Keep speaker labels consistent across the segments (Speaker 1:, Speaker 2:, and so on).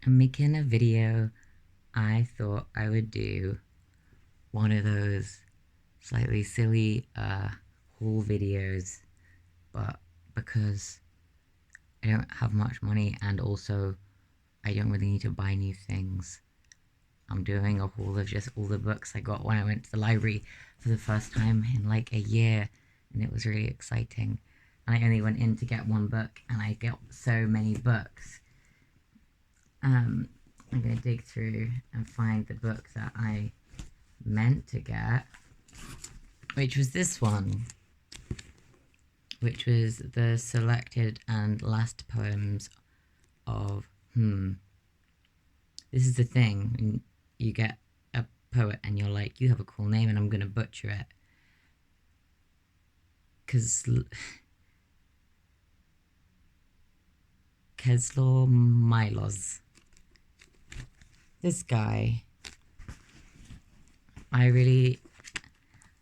Speaker 1: I'm making a video. I thought I would do one of those slightly silly haul videos, but because I don't have much money and also I don't really need to buy new things, I'm doing a haul of just all the books I got when I went to the library for the first time in like a year, and it was really exciting. And I only went in to get one book, and I got so many books. Um, I'm gonna dig through and find the book that I meant to get, which was this one, which was the selected and last poems of This is the thing when you get a poet and you're like, you have a cool name, and I'm gonna butcher it because Keslo Milos. This guy, I really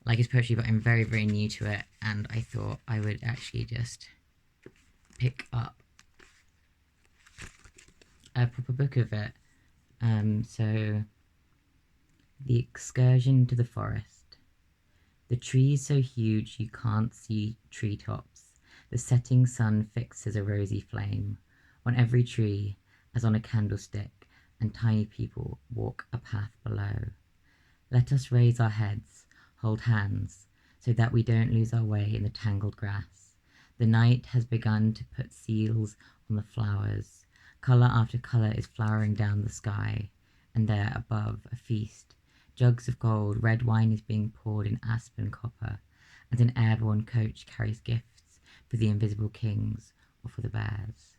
Speaker 1: like his poetry, but I'm very, very new to it, and I thought I would actually just pick up a proper book of it. So, The Excursion to the Forest. The trees so huge you can't see treetops. The setting sun fixes a rosy flame on every tree, as on a candlestick, and tiny people walk a path below. Let us raise our heads, hold hands, so that we don't lose our way in the tangled grass. The night has begun to put seals on the flowers. Colour after colour is flowering down the sky, and there above a feast. Jugs of gold, red wine is being poured in aspen copper, and an airborne coach carries gifts for the invisible kings or for the bears.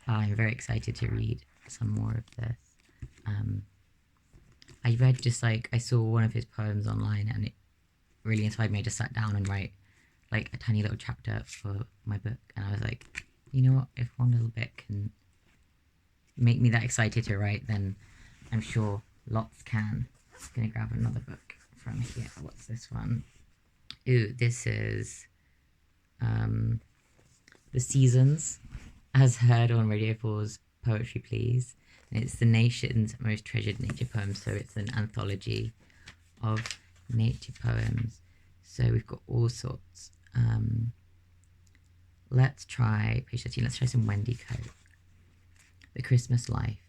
Speaker 1: I'm very excited to read some more of this. I read I saw one of his poems online, and it really inspired me. I just sat down and write like a tiny little chapter for my book, and I was like, you know what, if one little bit can make me that excited to write, then I'm sure lots can. I'm gonna grab another book from here. What's this one? Ooh, this is The Seasons, as heard on Radio 4's Poetry Please. And it's the nation's most treasured nature poems, so it's an anthology of nature poems. So we've got all sorts. Let's try page 13. Let's try some Wendy Cope. The Christmas Life.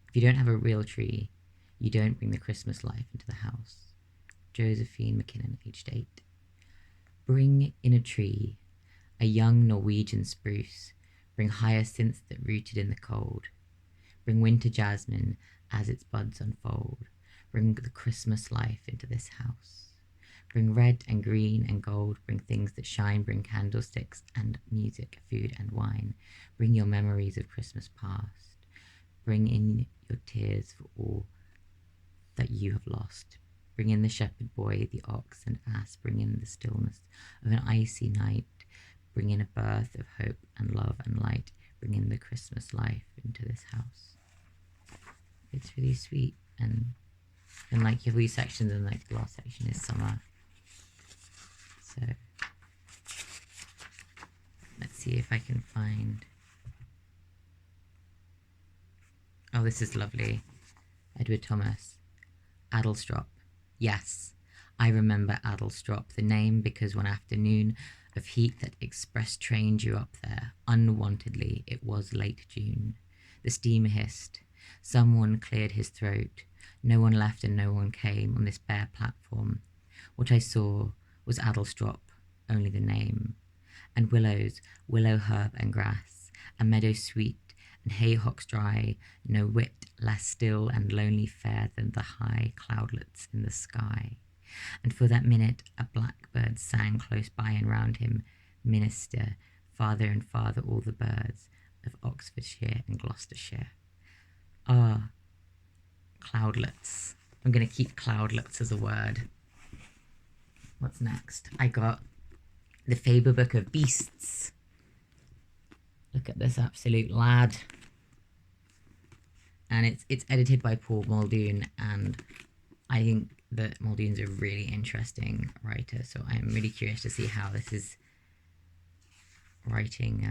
Speaker 1: If you don't have a real tree, you don't bring the Christmas life into the house. Josephine McKinnon, aged 8. Bring in a tree, a young Norwegian spruce. Bring hyacinths that rooted in the cold. Bring winter jasmine as its buds unfold. Bring the Christmas life into this house. Bring red and green and gold. Bring things that shine. Bring candlesticks and music, food and wine. Bring your memories of Christmas past. Bring in your tears for all that you have lost. Bring in the shepherd boy, the ox and ass. Bring in the stillness of an icy night. Bring in a birth of hope and love and light. Bring in the Christmas life into this house. It's really sweet, and like you have these sections, and like the last section is summer. So let's see if I can find. Oh, this is lovely. Edward Thomas. Addlestrop. Yes, I remember Addlestrop, the name, because one afternoon of heat that express train drew up there, unwontedly. It was late June. The steam hissed. Someone cleared his throat. No one left and no one came on this bare platform. What I saw was Addlestrop, only the name. And willows, willow herb and grass, a meadow sweet, and hayhocks dry, no whit less still and lonely fair than the high cloudlets in the sky. And for that minute a blackbird sang close by, and round him minister, farther and farther all the birds of Oxfordshire and Gloucestershire. Ah, cloudlets. I'm going to keep cloudlets as a word. What's next? I got the Faber Book of Beasts. Look at this absolute lad. And it's edited by Paul Muldoon, and I think that Muldoon's a really interesting writer, so I'm really curious to see how this is writing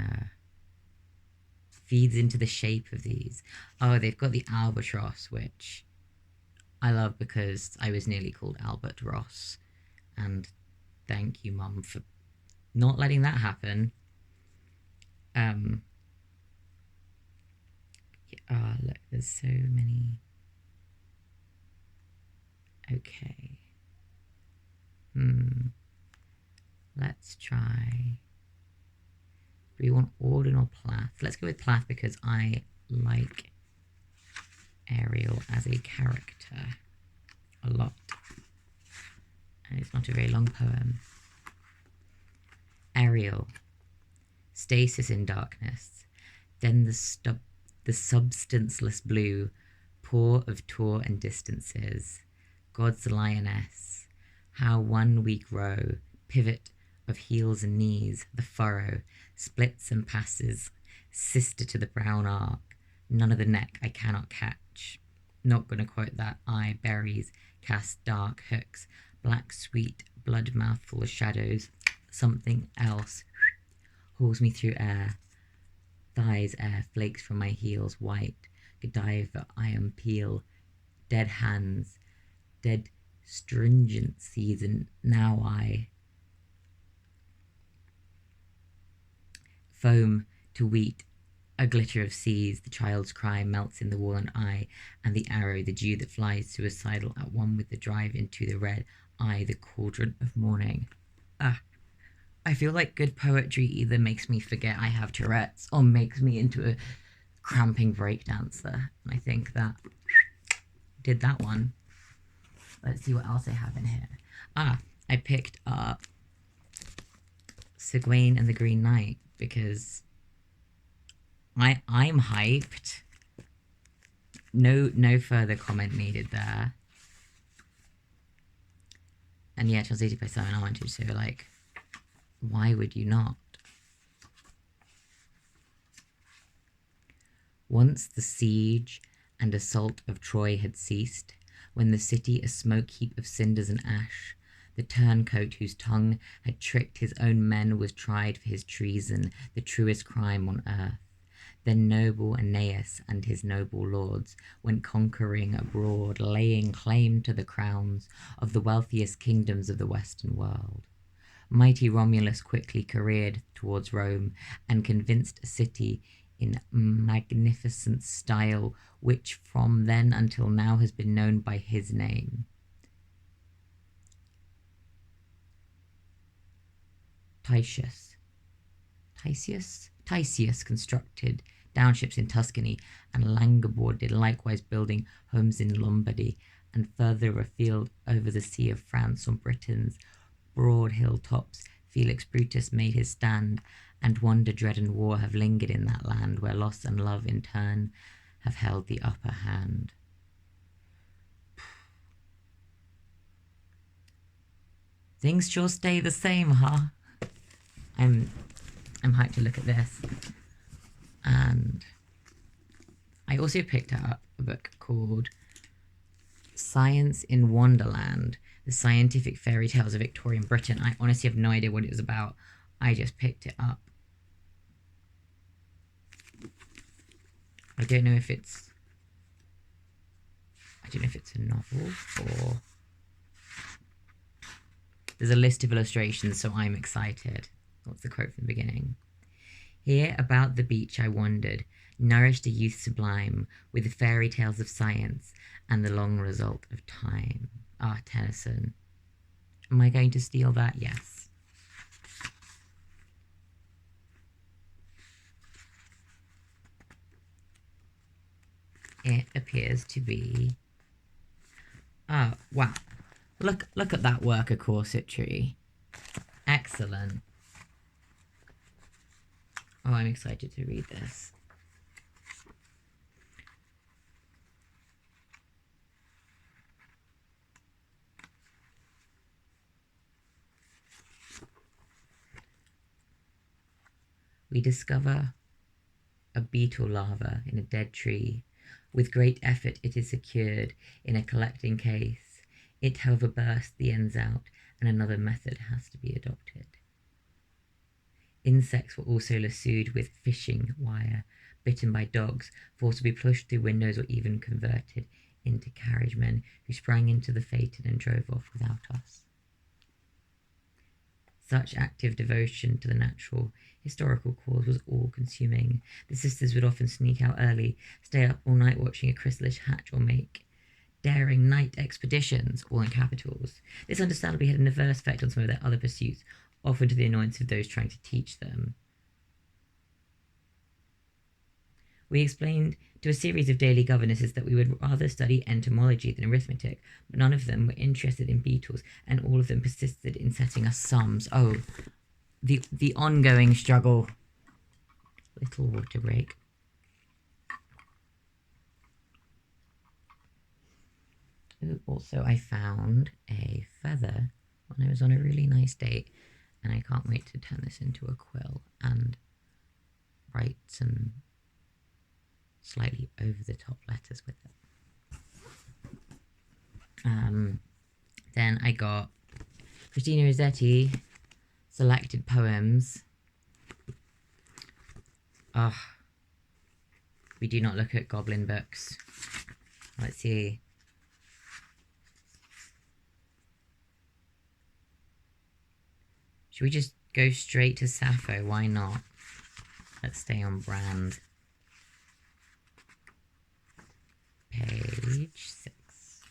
Speaker 1: feeds into the shape of these. Oh, they've got the albatross, which I love because I was nearly called Albert Ross. And thank you, Mum, for not letting that happen. Look, there's so many. Okay. Let's try. Do we want Auden or Plath? Let's go with Plath because I like Ariel as a character a lot. And it's not a very long poem. Ariel. Stasis in darkness. Then the substanceless blue, pour of tour and distances. God's lioness. How one weak row, pivot of heels and knees, the furrow, splits and passes, sister to the brown arc, none of the neck I cannot catch. Not gonna quote that. Eye berries, cast dark hooks, black sweet, blood mouthful of shadows, something else hauls me through air. Thighs air flakes from my heels, white, Godiva iron peel, dead hands, dead stringent season, now I foam to wheat, a glitter of seas, the child's cry melts in the wall eye, and the arrow, the dew that flies suicidal at one with the drive into the red eye, the cauldron of morning. I feel like good poetry either makes me forget I have Tourette's or makes me into a cramping breakdancer. And I think that did that one. Let's see what else I have in here. I picked up Sigwain and the Green Knight because I'm hyped. No further comment needed there. And yeah, translated by Simon Armitage, so like, why would you not? Once the siege and assault of Troy had ceased, when the city a smoke heap of cinders and ash, the turncoat whose tongue had tricked his own men was tried for his treason, the truest crime on earth. Then noble Aeneas and his noble lords went conquering abroad, laying claim to the crowns of the wealthiest kingdoms of the Western world. Mighty Romulus quickly careered towards Rome and convinced a city in magnificent style, which from then until now has been known by his name. Titius constructed downships in Tuscany, and Langobard did likewise, building homes in Lombardy, and further afield over the sea of France on Britain's broad hilltops, Felix Brutus made his stand, and wonder, dread, and war have lingered in that land, where loss and love in turn have held the upper hand. Things sure stay the same, huh? I'm hyped to look at this. And I also picked up a book called Science in Wonderland, the Scientific Fairy Tales of Victorian Britain. I honestly have no idea what it was about. I just picked it up. I don't know if it's a novel or... There's a list of illustrations, so I'm excited. What's the quote from the beginning? Here about the beach I wandered, nourished a youth sublime with the fairy tales of science and the long result of time. Tennyson. Am I going to steal that? Yes. It appears to be... Oh, wow. Look at that work of corsetry. Excellent. Oh, I'm excited to read this. We discover a beetle larva in a dead tree. With great effort it is secured in a collecting case. It, however, bursts the ends out, and another method has to be adopted. Insects were also lassoed with fishing wire, bitten by dogs, forced to be pushed through windows, or even converted into carriagemen who sprang into the phaeton and drove off without us. Such active devotion to the natural, historical cause was all-consuming. The sisters would often sneak out early, stay up all night watching a chrysalis hatch, or make daring night expeditions, all in capitals. This understandably had an adverse effect on some of their other pursuits, often to the annoyance of those trying to teach them. We explained to a series of daily governesses that we would rather study entomology than arithmetic, but none of them were interested in beetles, and all of them persisted in setting us sums. Oh, the ongoing struggle. Little water break. Also, I found a feather when I was on a really nice date, and I can't wait to turn this into a quill and write some slightly over-the-top letters with it. Then I got Christina Rossetti selected poems. We do not look at goblin books. Let's see. Should we just go straight to Sappho? Why not? Let's stay on brand. Page 6.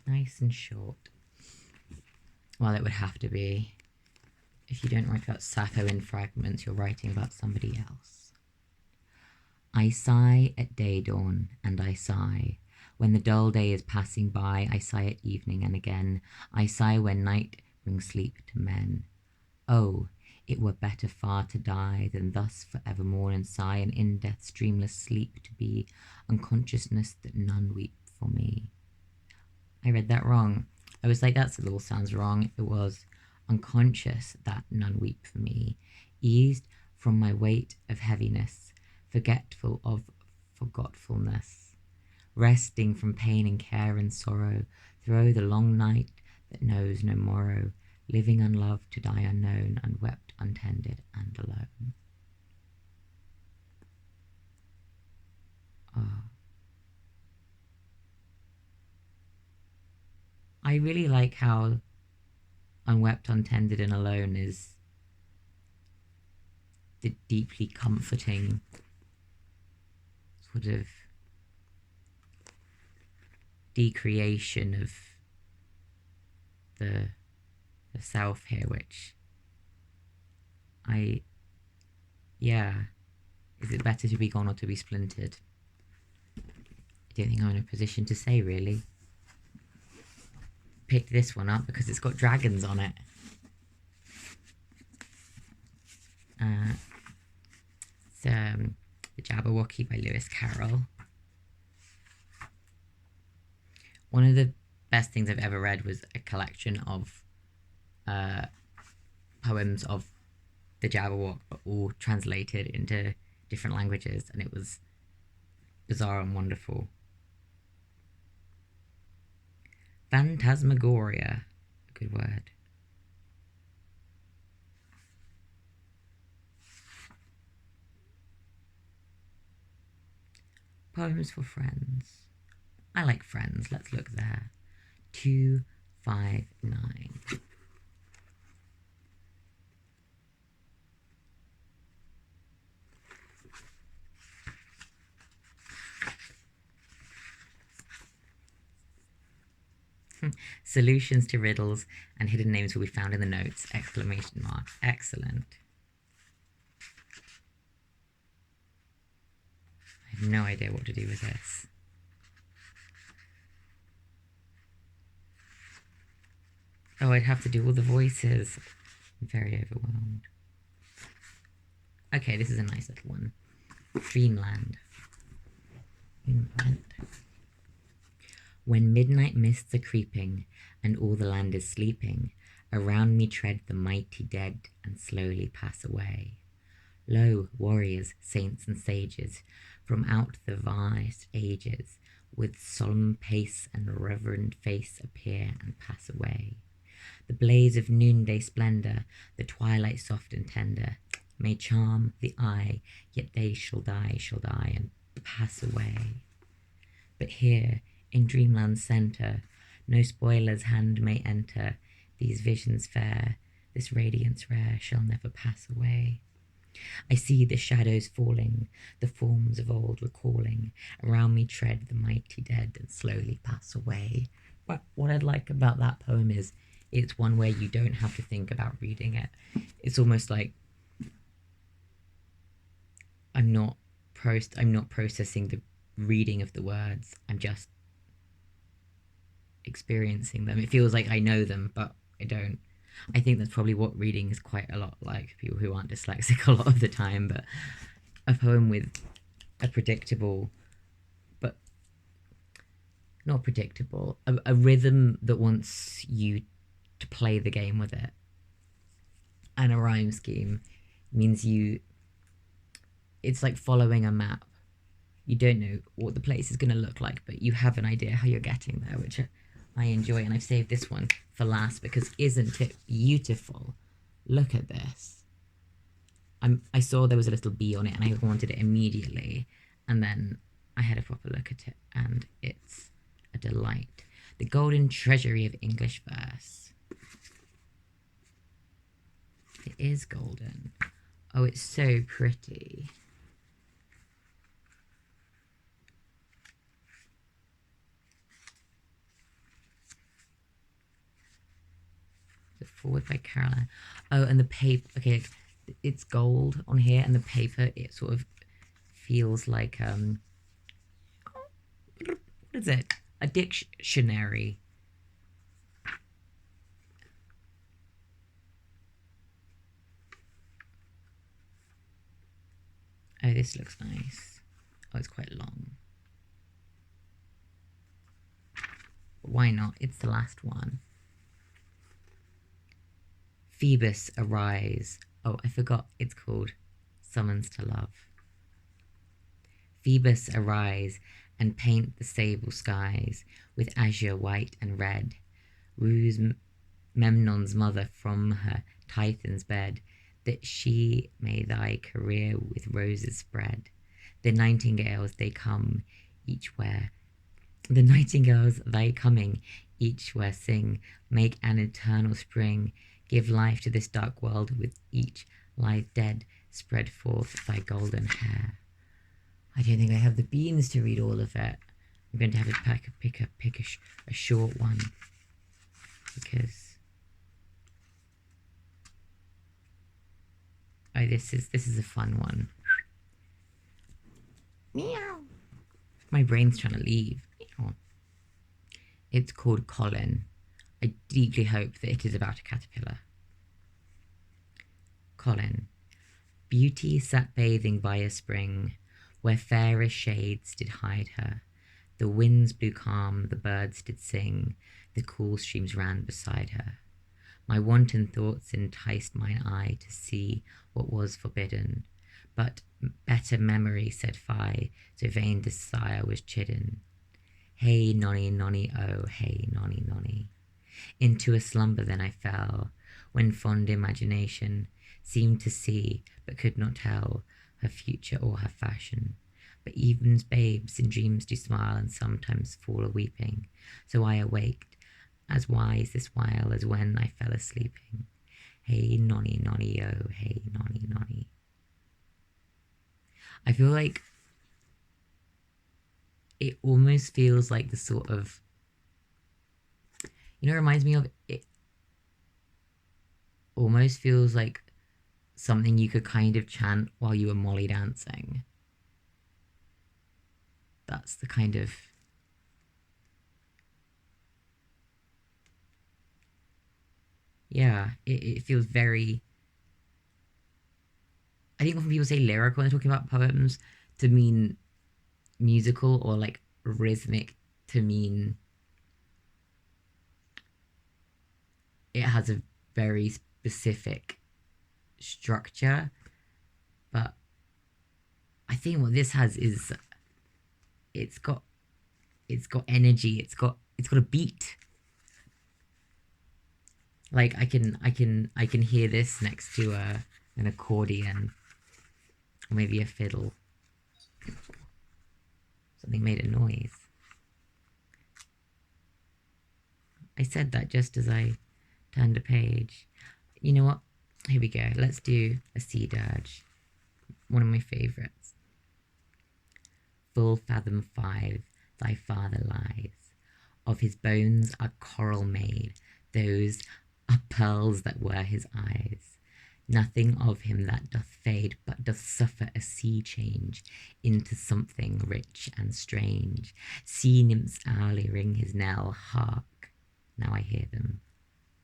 Speaker 1: Nice and short. Well, it would have to be. If you don't write about Sappho in fragments, you're writing about somebody else. I sigh at day dawn, and I sigh. When the dull day is passing by, I sigh at evening, and again. I sigh when night brings sleep to men. Oh, it were better far to die than thus for evermore and sigh, and in death's dreamless sleep to be, unconsciousness that none weep for me. I read that wrong. I was like, that all sounds wrong. It was unconscious that none weep for me, eased from my weight of heaviness, forgetful of forgetfulness, resting from pain and care and sorrow, through the long night that knows no morrow, living unloved to die unknown, unwept, untended, and alone. I really like how unwept, untended, and alone is the deeply comforting sort of decreation of the self here, which is it better to be gone or to be splintered? I don't think I'm in a position to say, really. Picked this one up because it's got dragons on it. It's The Jabberwocky by Lewis Carroll. One of the best things I've ever read was a collection of poems of the Jabberwock, but all translated into different languages, and it was bizarre and wonderful. Phantasmagoria, a good word. Poems for Friends. I like Friends. Let's look there. 259. Solutions to riddles and hidden names will be found in the notes! Exclamation mark. Excellent. I have no idea what to do with this. Oh, I'd have to do all the voices. I'm very overwhelmed. Okay, this is a nice little one. Dreamland. When midnight mists are creeping, and all the land is sleeping, around me tread the mighty dead, and slowly pass away. Lo, warriors, saints, and sages, from out the vast ages, with solemn pace and reverend face appear and pass away. The blaze of noonday splendor, the twilight soft and tender, may charm the eye, yet they shall die, and pass away. But here, in dreamland's centre, no spoiler's hand may enter. These visions fair, this radiance rare, shall never pass away. I see the shadows falling, the forms of old recalling. Around me tread the mighty dead and slowly pass away. But what I'd like about that poem is it's one where you don't have to think about reading it. It's almost like I'm not processing the reading of the words. I'm just experiencing them. It feels like I know them, but I don't. I think that's probably what reading is quite a lot like, people who aren't dyslexic a lot of the time. But a poem with a predictable, but not predictable, a rhythm that wants you to play the game with it, and a rhyme scheme means it's like following a map. You don't know what the place is going to look like, but you have an idea how you're getting there, which I enjoy. And I've saved this one for last because isn't it beautiful? Look at this. I saw there was a little bee on it and I wanted it immediately. And then I had a proper look at it and it's a delight. The golden treasury of English verse. It is golden. Oh, it's so pretty. The forward by Caroline. Oh, and the paper. Okay, it's gold on here, and the paper, it sort of feels like what is it? A dictionary. Oh, this looks nice. Oh, it's quite long. But why not? It's the last one. Phoebus, arise. Oh, I forgot it's called Summons to Love. Phoebus, arise and paint the sable skies with azure, white, and red. Rouse Memnon's mother from her Tithon's bed, that she may thy career with roses spread. The nightingales they come each where. The nightingales thy coming each where sing, make an eternal spring. Give life to this dark world with each lies dead. Spread forth thy golden hair. I don't think I have the beans to read all of it. I'm going to have to pick a short one because this is a fun one. Meow. My brain's trying to leave. Meow. It's called Colin. I deeply hope that it is about a caterpillar. Colin. Beauty sat bathing by a spring, where fairest shades did hide her. The winds blew calm, the birds did sing, the cool streams ran beside her. My wanton thoughts enticed mine eye to see what was forbidden, but better memory said fie, so vain desire was chidden. Hey nonny nonny oh, hey nonny nonny. Into a slumber then I fell, when fond imagination seemed to see, but could not tell, her future or her fashion. But even's babes in dreams do smile, and sometimes fall a-weeping. So I awaked, as wise this while as when I fell a-sleeping. Hey nonny nonny oh, hey nonny nonny. I feel like it almost feels like the sort of, it reminds me of, it almost feels like something you could kind of chant while you were Molly dancing. That's the kind of, yeah, it feels very, I think when people say lyrical when they're talking about poems, to mean musical, or like rhythmic to mean it has a very specific structure. But I think what this has is it's got energy, it's got a beat. Like I can hear this next to an accordion, Or maybe a fiddle. Something made a noise. I said that just as I turned a page. You know what? Here we go. Let's do a sea dirge. One of my favourites. Full fathom 5, thy father lies. Of his bones are coral made, those are pearls that were his eyes. Nothing of him that doth fade, but doth suffer a sea change into something rich and strange. Sea nymphs hourly ring his knell, hark, now I hear them,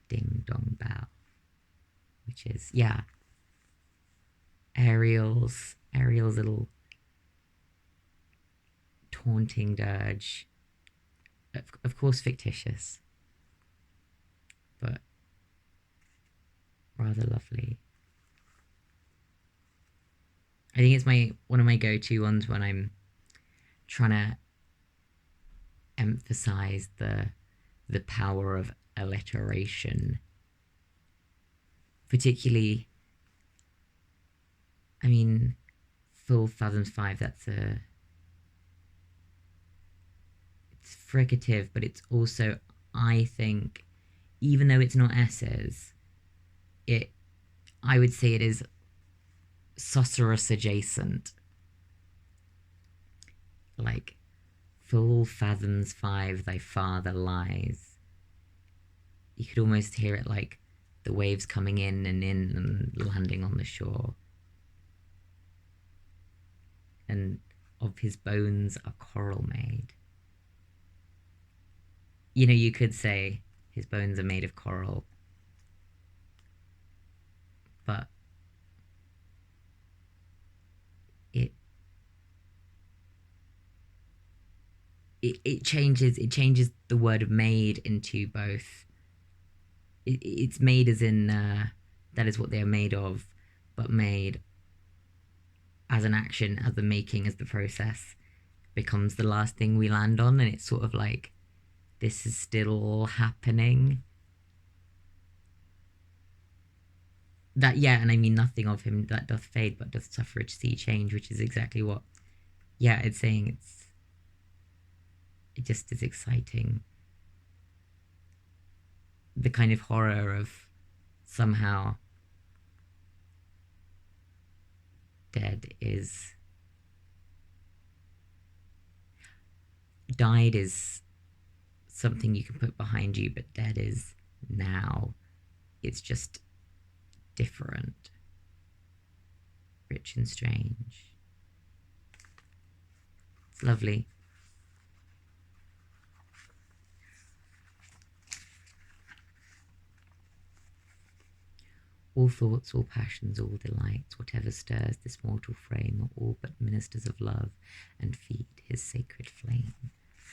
Speaker 1: ding dong bell. Which is, yeah, Ariel's little taunting dirge. Of course fictitious, but rather lovely. I think it's one of my go-to ones when I'm trying to emphasize the power of alliteration. Particularly, I mean, full fathoms 5, it's fricative, but it's also, I think, even though it's not S's, I would say it is susurrus adjacent. Like, full fathoms 5, thy father lies. You could almost hear it like the waves coming in and landing on the shore. And of his bones are coral made. You know, you could say his bones are made of coral, but it changes the word made into both. It's made as in that is what they are made of, but made as an action, as the making, as the process becomes the last thing we land on, and it's sort of like this is still happening. That, yeah, and I mean nothing of him that doth fade, but doth suffer a sea change, which is exactly what, yeah, it's saying. It just is exciting. The kind of horror of somehow died is something you can put behind you, but dead is now. It's just different, rich and strange. It's lovely. All thoughts, all passions, all delights, whatever stirs this mortal frame, are all but ministers of love, and feed his sacred flame.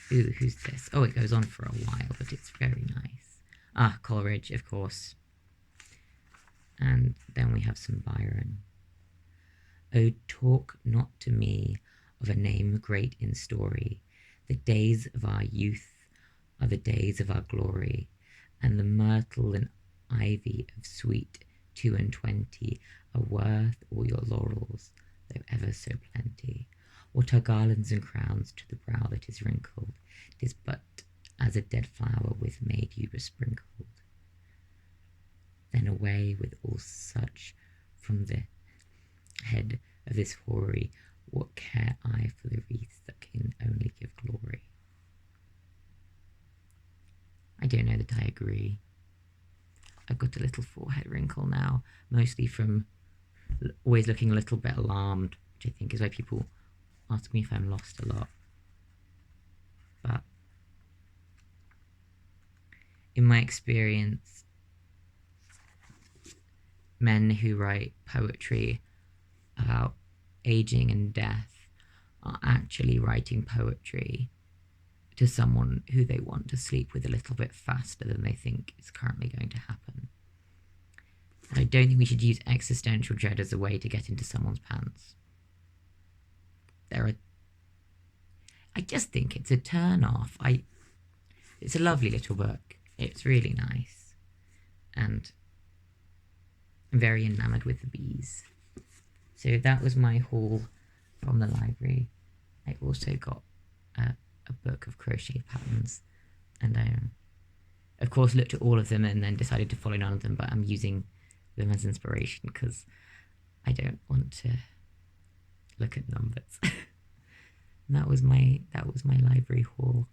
Speaker 1: Ooh, who's this? Oh, it goes on for a while, but it's very nice. Ah, Coleridge, of course. And then we have some Byron. Oh, talk not to me of a name great in story. The days of our youth are the days of our glory, and the myrtle and ivy of sweet 22 are worth all your laurels, though ever so plenty. What are garlands and crowns to the brow that is wrinkled? 'Tis but as a dead flower with May dew besprinkled. Then away with all such from the head of this hoary. What care I for the wreaths that can only give glory? I don't know that I agree. I've got a little forehead wrinkle now, mostly from always looking a little bit alarmed, which I think is why people ask me if I'm lost a lot. But in my experience, men who write poetry about aging and death are actually writing poetry to someone who they want to sleep with a little bit faster than they think is currently going to happen. And I don't think we should use existential dread as a way to get into someone's pants. I just think it's a turn off. It's a lovely little book. It's really nice. And I'm very enamored with the bees. So that was my haul from the library. I also got a book of crochet patterns, and I, of course, looked at all of them and then decided to follow none of them, but I'm using them as inspiration because I don't want to look at numbers. And that was my library haul.